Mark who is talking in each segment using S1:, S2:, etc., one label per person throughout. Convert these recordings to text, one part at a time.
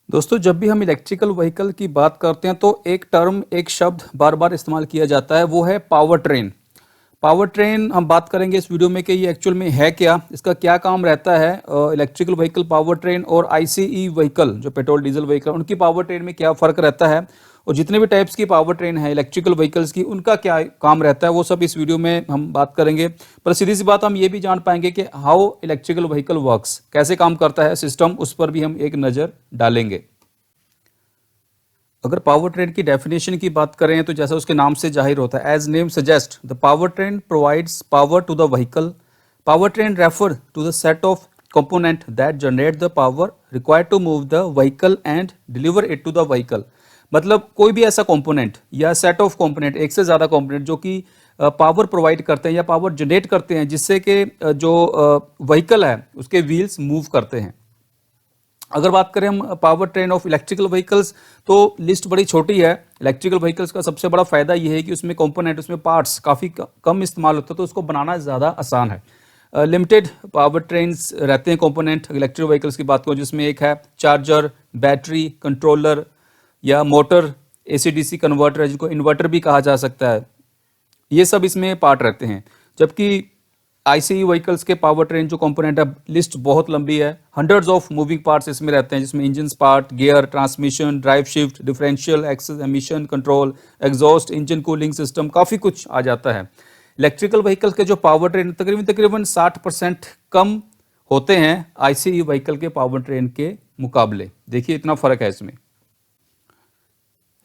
S1: दोस्तों, जब भी हम इलेक्ट्रिकल व्हीकल की बात करते हैं तो एक टर्म, एक शब्द बार बार इस्तेमाल किया जाता है, वो है पावर ट्रेन। पावर ट्रेन हम बात करेंगे इस वीडियो में कि ये एक्चुअल में है क्या, इसका क्या काम रहता है। इलेक्ट्रिकल व्हीकल पावर ट्रेन और आईसीई व्हीकल जो पेट्रोल डीजल व्हीकल, उनकी पावर ट्रेन में क्या फ़र्क रहता है, और जितने भी टाइप्स की पावर ट्रेन है इलेक्ट्रिकल व्हीकल्स की, उनका क्या काम रहता है, वो सब इस वीडियो में हम बात करेंगे। पर सीधी सी बात, हम ये भी जान पाएंगे कि हाउ इलेक्ट्रिकल व्हीकल वर्क्स, कैसे काम करता है सिस्टम, उस पर भी हम एक नज़र डालेंगे। अगर पावर ट्रेन की डेफिनेशन की बात करें तो जैसा उसके नाम से जाहिर होता है, as name suggest, the power train provides power to the vehicle. Power train refer to the set of component that generate the power required to move the vehicle and deliver it to the vehicle। मतलब कोई भी ऐसा component या set of component, एक से ज़्यादा component जो कि पावर प्रोवाइड करते हैं या पावर जनरेट करते हैं, जिससे कि जो व्हीकल है उसके व्हील्स मूव करते हैं। अगर बात करें हम power train of electrical vehicles, तो लिस्ट बड़ी छोटी है। इलेक्ट्रिकल व्हीकल्स का सबसे बड़ा फायदा ये है कि उसमें कंपोनेंट, उसमें पार्ट्स काफ़ी कम इस्तेमाल होता है, तो उसको बनाना ज़्यादा आसान है। लिमिटेड पावर ट्रेन्स रहते हैं कंपोनेंट इलेक्ट्रिक व्हीकल्स की बात करूँ, जिसमें एक है चार्जर, बैटरी, कंट्रोलर या मोटर, एसी डीसी कन्वर्टर है जिनको इन्वर्टर भी कहा जा सकता है, ये सब इसमें पार्ट रहते हैं। जबकि आईसीई व्हीकल्स के पावर ट्रेन जो कंपोनेंट है, लिस्ट बहुत लंबी है, हंड्रेड्स ऑफ मूविंग पार्ट्स इसमें रहते हैं, जिसमें engine part, gear, transmission, drive shift, differential, axles, emission control, exhaust, engine cooling system, काफ़ी कुछ आ जाता है। इलेक्ट्रिकल व्हीकल के जो पावर ट्रेन तकरीबन 60% कम होते हैं आईसीई व्हीकल के पावर ट्रेन के मुकाबले। देखिए इतना फ़र्क है इसमें।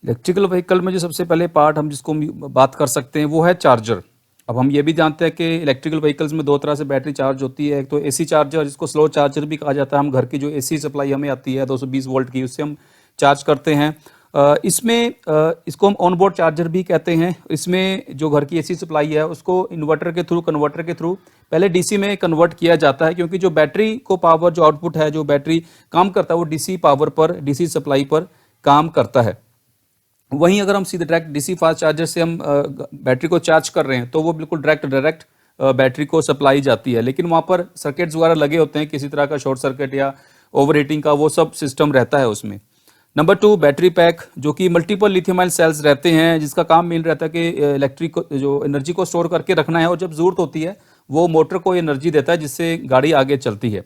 S1: इलेक्ट्रिकल व्हीकल में जो सबसे पहले पार्ट हम जिसको बात कर सकते हैं वो है चार्जर। अब हम ये भी जानते हैं कि इलेक्ट्रिकल व्हीकल्स में दो तरह से बैटरी चार्ज होती है। एक तो एसी चार्जर, जिसको स्लो चार्जर भी कहा जाता है, हम घर की जो एसी सप्लाई हमें आती है 220 वोल्ट की, उससे हम चार्ज करते हैं। इसको हम ऑन बोर्ड चार्जर भी कहते हैं। इसमें जो घर की एसी सप्लाई है उसको इन्वर्टर के थ्रू, कन्वर्टर के थ्रू पहले डीसी में कन्वर्ट किया जाता है, क्योंकि जो बैटरी को पावर, जो आउटपुट है, जो बैटरी काम करता है, वो डीसी पावर पर, डीसी सप्लाई पर काम करता है। वहीं अगर हम सीधे डायरेक्ट डीसी फास्ट चार्जर से हम बैटरी को चार्ज कर रहे हैं, तो वो बिल्कुल डायरेक्ट बैटरी को सप्लाई जाती है, लेकिन वहाँ पर सर्किट्स वगैरह लगे होते हैं, किसी तरह का शॉर्ट सर्किट या ओवर हीटिंग का वो सब सिस्टम रहता है उसमें। नंबर 2, बैटरी पैक, जो कि मल्टीपल लिथियम आयन सेल्स रहते हैं, जिसका काम मेन रहता है कि इलेक्ट्रिक जो एनर्जी को स्टोर करके रखना है, और जब ज़रूरत होती है वो मोटर को एनर्जी देता है, जिससे गाड़ी आगे चलती है।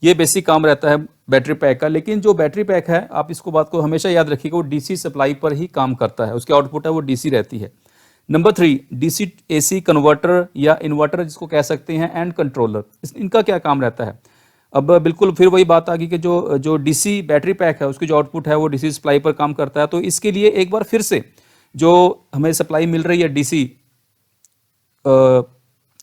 S1: ये बेसिक काम रहता है बैटरी पैक का। लेकिन जो बैटरी पैक है, आप इसको बात को हमेशा याद रखिएगा, वो डीसी सप्लाई पर ही काम करता है, उसकी आउटपुट है वो डीसी रहती है। नंबर 3, डीसी एसी कन्वर्टर या इन्वर्टर जिसको कह सकते हैं, एंड कंट्रोलर, इनका क्या काम रहता है। अब बिल्कुल फिर वही बात आ गई कि जो डीसी बैटरी पैक है उसकी जो आउटपुट है वो डीसी सप्लाई पर काम करता है। तो इसके लिए एक बार फिर से जो हमें सप्लाई मिल रही है डीसी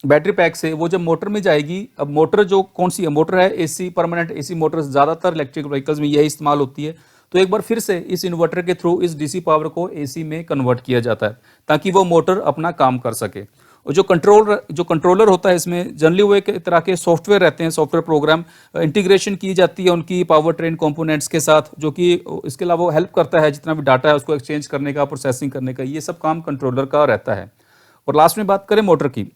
S1: बैटरी पैक से, वो जब मोटर में जाएगी, अब मोटर जो कौन सी है, मोटर है एसी, परमानेंट एसी मोटर ज़्यादातर इलेक्ट्रिक व्हीकल्स में यही इस्तेमाल होती है। तो एक बार फिर से इस इन्वर्टर के थ्रू इस डीसी पावर को एसी में कन्वर्ट किया जाता है, ताकि वो मोटर अपना काम कर सके। और जो कंट्रोलर होता है, इसमें जनरली वो एक तरह के सॉफ्टवेयर रहते हैं, सॉफ्टवेयर प्रोग्राम इंटीग्रेशन की जाती है उनकी पावर ट्रेन कंपोनेंट्स के साथ, जो कि इसके अलावा वो हेल्प करता है जितना भी डाटा है उसको एक्सचेंज करने का, प्रोसेसिंग करने का, ये सब काम कंट्रोलर का रहता है। और लास्ट में बात करें मोटर की,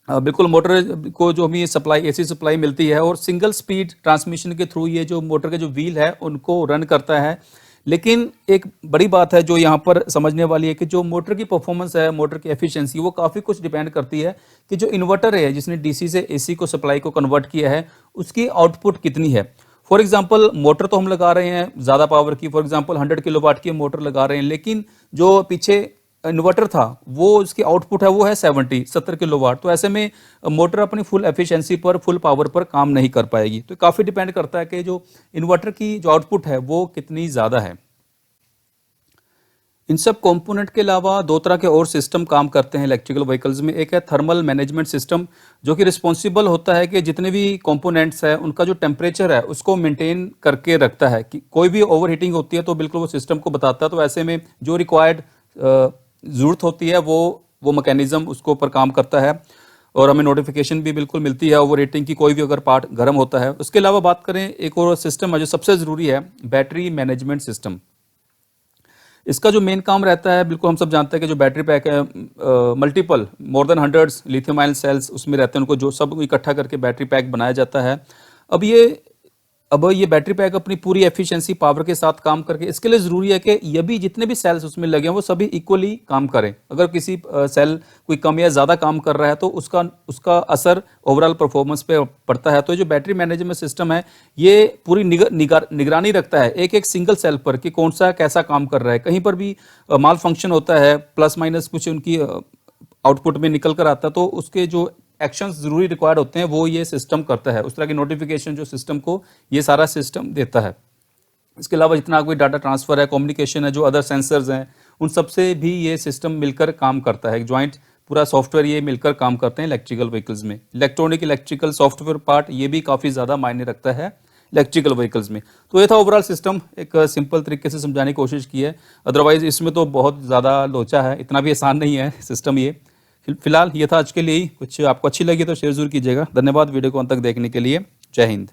S1: बिल्कुल मोटर को जो हमें सप्लाई, एसी सप्लाई मिलती है, और सिंगल स्पीड ट्रांसमिशन के थ्रू ये जो मोटर के जो व्हील है उनको रन करता है। लेकिन एक बड़ी बात है जो यहाँ पर समझने वाली है कि जो मोटर की परफॉर्मेंस है, मोटर की एफिशिएंसी, वो काफ़ी कुछ डिपेंड करती है कि जो इन्वर्टर है जिसने डीसी से एसी को सप्लाई को कन्वर्ट किया है, उसकी आउटपुट कितनी है। फॉर एग्जांपल, मोटर तो हम लगा रहे हैं ज़्यादा पावर की, फॉर एग्जांपल 100 किलोवाट की मोटर लगा रहे हैं, लेकिन जो पीछे इन्वर्टर था वो उसकी आउटपुट है वो है 70 किलोवाट। तो ऐसे में मोटर अपनी फुल एफिशिएंसी पर, फुल पावर पर काम नहीं कर पाएगी। तो काफ़ी डिपेंड करता है कि जो इन्वर्टर की जो आउटपुट है वो कितनी ज़्यादा है। इन सब कंपोनेंट के अलावा दो तरह के और सिस्टम काम करते हैं इलेक्ट्रिकल व्हीकल्स में। एक है थर्मल मैनेजमेंट सिस्टम, जो कि रिस्पॉन्सिबल होता है कि जितने भी कंपोनेंट्स है उनका जो टेम्परेचर है उसको मेंटेन करके रखता है, कि कोई भी ओवर हीटिंग होती है तो बिल्कुल वो सिस्टम को बताता है। तो ऐसे में जो रिक्वायर्ड ज़रूरत होती है वो मैकेनिज्म उसके ऊपर काम करता है, और हमें नोटिफिकेशन भी बिल्कुल मिलती है ओवर हीटिंग की, कोई भी अगर पार्ट गर्म होता है। उसके अलावा बात करें, एक और सिस्टम है जो सबसे ज़रूरी है, बैटरी मैनेजमेंट सिस्टम। इसका जो मेन काम रहता है, बिल्कुल हम सब जानते हैं कि जो बैटरी पैक है, multiple more than hundreds lithium ion cells उसमें रहते हैं, उनको जो सब इकट्ठा करके बैटरी पैक बनाया जाता है। अब ये अब ये बैटरी पैक अपनी पूरी एफिशिएंसी पावर के साथ काम करके, इसके लिए ज़रूरी है कि ये भी जितने भी सेल्स उसमें लगे हैं वो सभी इक्वली काम करें। अगर किसी सेल कोई कम या ज़्यादा काम कर रहा है तो उसका उसका असर ओवरऑल परफॉर्मेंस पे पड़ता है। तो जो बैटरी मैनेजमेंट सिस्टम है ये पूरी निगरानी रखता है एक एक सिंगल सेल पर कि कौन सा कैसा काम कर रहा है। कहीं पर भी माल फंक्शन होता है, प्लस माइनस कुछ उनकी आउटपुट में निकल कर आता है, तो उसके जो एक्शंस ज़रूरी रिक्वायर्ड होते हैं वो ये सिस्टम करता है। उस तरह की नोटिफिकेशन जो सिस्टम को ये सारा सिस्टम देता है। इसके अलावा जितना कोई डाटा ट्रांसफ़र है, कम्युनिकेशन है, जो अदर सेंसर्स हैं, उन सब से भी ये सिस्टम मिलकर काम करता है। एक जॉइंट पूरा सॉफ्टवेयर ये मिलकर काम करते हैं इलेक्ट्रिकल व्हीकल्स में। इलेक्ट्रिकल सॉफ्टवेयर पार्ट ये भी काफ़ी ज़्यादा मायने रखता है इलेक्ट्रिकल व्हीकल्स में। तो ये था ओवरऑल सिस्टम, एक सिंपल तरीके से समझाने की कोशिश की है। अदरवाइज़ इसमें तो बहुत ज़्यादा लोचा है, इतना भी आसान नहीं है सिस्टम ये। फिलहाल ये था आज के लिए ही। कुछ आपको अच्छी लगी तो शेयर ज़रूर कीजिएगा। धन्यवाद वीडियो को अंत तक देखने के लिए। जय हिंद।